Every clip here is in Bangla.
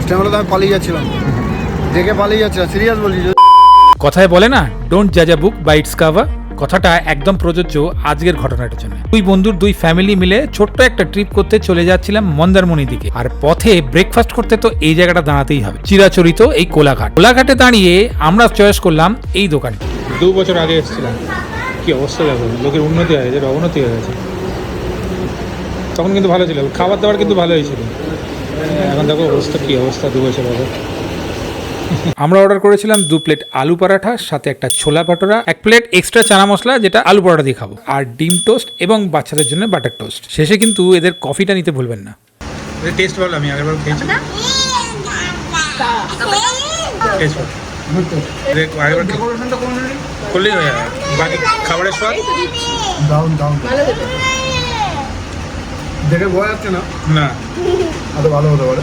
ফার্স্ট টাইম হলো তো আমি পালিয়ে যাচ্ছিলাম, দেখে পালিয়ে যাচ্ছিলাম, সিরিয়াস বলছি। কথায় বলে না, ডোন্ট জাজ আ বুক বাই ইটস কভার। কথাটা একদম প্রযোজ্য আজকের ঘটনাটার জন্য। দুই বন্ধুর দুই ফ্যামিলি মিলে ছোট্ট একটা ট্রিপ করতে চলে যাচ্ছিলাম মন্দারমণির দিকে। আর পথে ব্রেকফাস্ট করতে তো এই জায়গাটা দাঁড়াতেই হবে, চিরাচরিত এই কোলাঘাট। কোলাঘাটে দাঁড়িয়ে আমরা চয়েস করলাম এই দোকানটি। 2 বছর আগে এসেছিলাম, কি অবস্থা দেখো, লোকের উন্নতি হয়ে গেছে, অবনতি হয়ে গেছে। তখন কিন্তু ভালো ছিল, খাবার দাবার কিন্তু ভালো হয়েছিল। এখন দেখো অবস্থা, কি অবস্থা 2 বছর আগে। আমরা অর্ডার করেছিলাম 2 প্লেট আলু পরাঠা, সাথে একটা ছোলা ভাটোরা, 1 প্লেট এক্সট্রা চানা মশলা যেটা আলু পরাঠা দিয়ে খাবো, আর ডিম টোস্ট এবং বাচ্চাদের জন্য বাটার টোস্ট। শেষে কিন্তু এদের কফিটা নিতে ভুলবেন না। টেস্ট ভালো, আমি আগেরবার খেয়েছি। টেস্ট ভালো, আগেরবার করলেই হয়ে যাবে। বাকি খাবারের স্বাদ ডাউন দেখে বোঝা যাচ্ছে না, না আরো ভালো হতে পারে।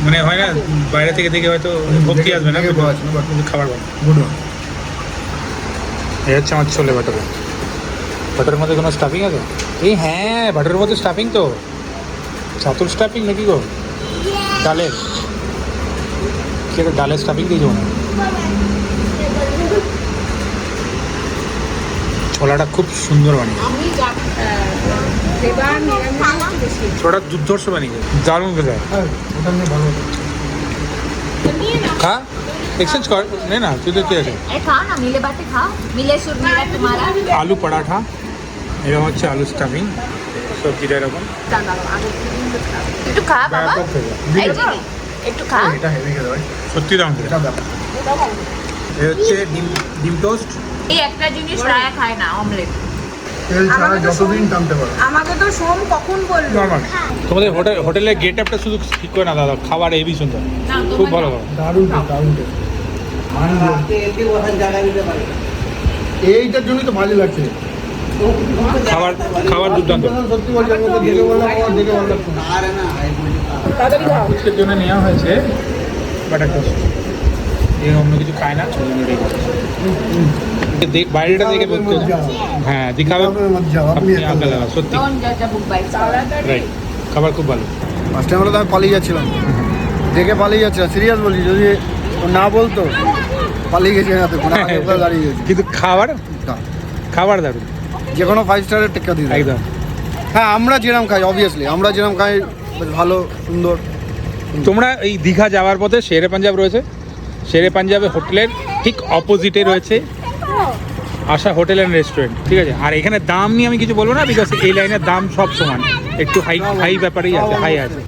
মানে হয় না, বাইরে থেকে দেখে হয়তো ভক্তি আসবে না, কিন্তু খাবার ভালো। Good one. এই হচ্ছে আমার ছোলে বাটারে। বাটারের মধ্যে কোনো স্টাফিং আছে? এই হ্যাঁ, বাটারের মধ্যে স্টাফিং তো ছাতুর স্টাফিং নাকি গো? ডালের কি একটা ডালের স্টাফিং দিয়েছো না? ছোলাটা খুব সুন্দর বানিয়ে, ছোলাটা দুর্ধর্ষ বানিয়ে, দারুণ খেতে। খা, एक्सचेंज कर, नहीं ना तुझे क्या है? खाओ ना, मिले बाटे खाओ, मिले सुर मेरा तुम्हारा। আলু পরাঠা, এরকম হচ্ছে আলু স্টাফিং, সবজিটা এরকম। একটু খা বাবা, একটু খা। এটা হেভি খেতে ভাই, সত্যি দাম খেতে। এটা ব্যাপার। এই হচ্ছে ডিম টোস্ট। এই একটা জিনিস রায়া খায় না, অমলেট। তেল ছাড়া যতদিন টানতে পারো। আমাকে তো সোম কখন বললো? নরমাল। তোমাদের হোটেলের গেট আপটা শুধু ঠিক করে না দাদা, খাবার হেভি সুন্দর, খুব ভালো খাবার। দারুণ টেস্ট। এইটার জন্যই তো ভালো লাগছে খাবার দুর্দান্ত। সত্যি বলছি, আমাকে দেখে বললাম, আমার দেখে ভালো লাগছে না। আজকের জন্য নেওয়া হয়েছে বাটার টোস্ট। এর অন্য কিছু খায় না, বাইরেটা দেখে বলতে, হ্যাঁ দেখাবে আপনি আগে লাগা, সত্যি Don't judge a book by its cover. Right, খাবার খুব ভালো। ফার্স্ট টাইম হলো তো আমি পালিয়ে যাচ্ছিলাম, দেখে পালিয়ে যাচ্ছিলাম, সিরিয়াস বলছি। যদি ও না বলতো পালিয়ে গেছে না, তো দাঁড়িয়ে গেছে। কিন্তু খাবার দারুণ, যে কোনো 5 স্টারের টেক্কা দিয়ে দেয়। একদম। হ্যাঁ, আমরা যেরকম খাই, অবভিয়াসলি আমরা যেরকম খাই বেশ ভালো সুন্দর। তোমরা এই দীঘা যাওয়ার পথে শেরে পাঞ্জাব রয়েছে, শেরে পাঞ্জাবে হোটেলের ঠিক অপোজিটে রয়েছে আশা হোটেল অ্যান্ড রেস্টুরেন্ট, ঠিক আছে? আর এখানে দাম নিয়ে আমি কিছু বলবো না, বিকজ এই লাইনের দাম সব সমান, একটু হাই ব্যাপারেই আছে, হাই আছে।